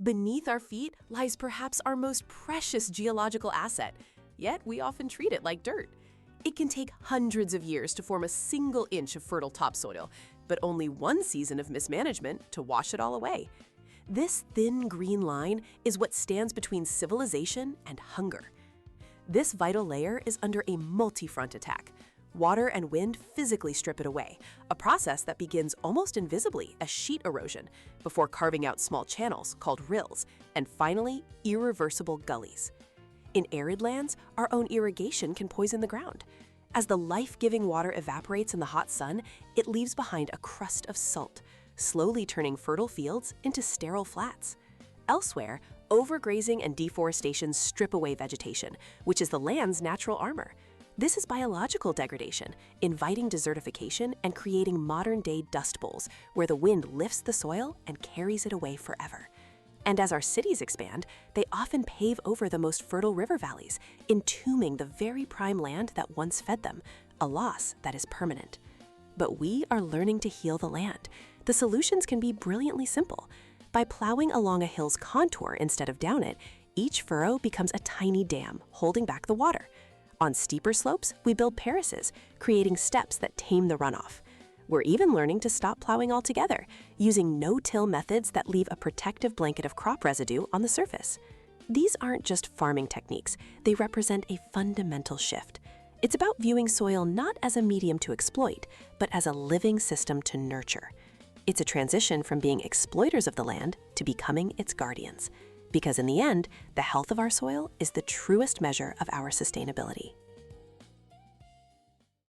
Beneath our feet lies perhaps our most precious geological asset, yet we often treat it like dirt. It can take hundreds of years to form a single inch of fertile topsoil, but only one season of mismanagement to wash it all away. This thin green line is what stands between civilization and hunger. This vital layer is under a multi-front attack. Water and wind physically strip it away, a process that begins almost invisibly as sheet erosion, before carving out small channels called rills, and finally, irreversible gullies. In arid lands, our own irrigation can poison the ground. As the life-giving water evaporates in the hot sun, it leaves behind a crust of salt, slowly turning fertile fields into sterile flats. Elsewhere, overgrazing and deforestation strip away vegetation, which is the land's natural armor. This is biological degradation, inviting desertification and creating modern-day dust bowls where the wind lifts the soil and carries it away forever. And as our cities expand, they often pave over the most fertile river valleys, entombing the very prime land that once fed them, a loss that is permanent. But we are learning to heal the land. The solutions can be brilliantly simple. By plowing along a hill's contour instead of down it, each furrow becomes a tiny dam, holding back the water. On steeper slopes, we build terraces, creating steps that tame the runoff. We're even learning to stop plowing altogether, using no-till methods that leave a protective blanket of crop residue on the surface. These aren't just farming techniques, they represent a fundamental shift. It's about viewing soil not as a medium to exploit, but as a living system to nurture. It's a transition from being exploiters of the land to becoming its guardians. Because in the end, the health of our soil is the truest measure of our sustainability.